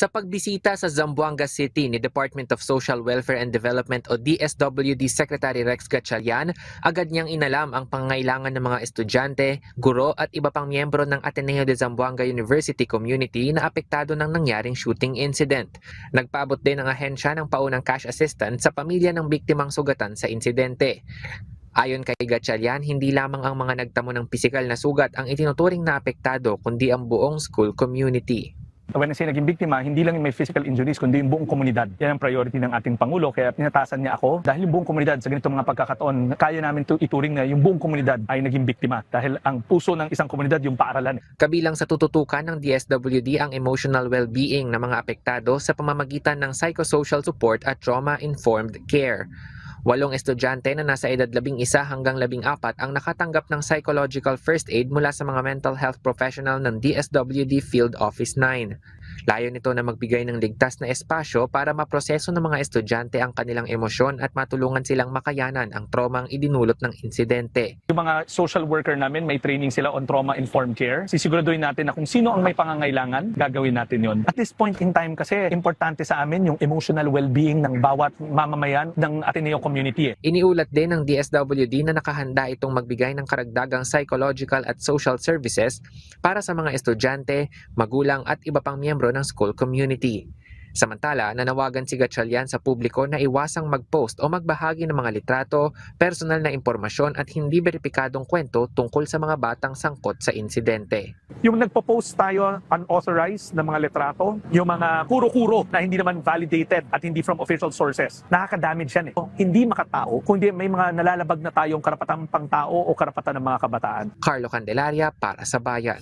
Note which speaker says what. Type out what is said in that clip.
Speaker 1: Sa pagbisita sa Zamboanga City ni Department of Social Welfare and Development o DSWD Secretary Rex Gatchalian, agad niyang inalam ang pangangailangan ng mga estudyante, guro at iba pang miyembro ng Ateneo de Zamboanga University community na apektado ng nangyaring shooting incident. Nagpaabot din ang ahensya ng paunang cash assistance sa pamilya ng biktimang sugatan sa insidente. Ayon kay Gatchalian, hindi lamang ang mga nagtamo ng pisikal na sugat ang itinuturing na apektado kundi ang buong school community.
Speaker 2: When I say naging biktima, hindi lang yung may physical injuries, kundi yung buong komunidad. Yan ang priority ng ating Pangulo, kaya pinatasan niya ako. Dahil yung buong komunidad sa ganitong mga pagkakataon, kaya namin ituring na yung buong komunidad ay naging biktima. Dahil ang puso ng isang komunidad yung paaralan.
Speaker 1: Kabilang sa tututukan ng DSWD ang emotional well-being ng mga apektado sa pamamagitan ng psychosocial support at trauma-informed care. 8 estudyante na nasa edad 11 hanggang 14 ang nakatanggap ng psychological first aid mula sa mga mental health professional ng DSWD Field Office 9. Layo nito na magbigay ng ligtas na espasyo para maproseso ng mga estudyante ang kanilang emosyon at matulungan silang makayanan ang traumang idinulot ng insidente.
Speaker 2: Yung mga social worker namin, may training sila on trauma-informed care. Sisiguraduhin natin na kung sino ang may pangangailangan, gagawin natin yon. At this point in time kasi, importante sa amin yung emotional well-being ng bawat mamamayan ng Ateneo community.
Speaker 1: Iniulat din ng DSWD na nakahanda itong magbigay ng karagdagang psychological at social services para sa mga estudyante, magulang at iba pang miyembro ng school community. Samantala, nanawagan si Gatchalian sa publiko na iwasang mag-post o magbahagi ng mga litrato, personal na impormasyon at hindi beripikadong kwento tungkol sa mga batang sangkot sa insidente.
Speaker 2: Yung nagpo-post tayo unauthorized na mga litrato, yung mga kuro-kuro na hindi naman validated at hindi from official sources, nakaka-damage yan eh. Hindi makatao, kundi may mga nalalabag na tayong karapatang pangtao o karapatan ng mga kabataan.
Speaker 1: Carlo Candelaria para sa Bayan.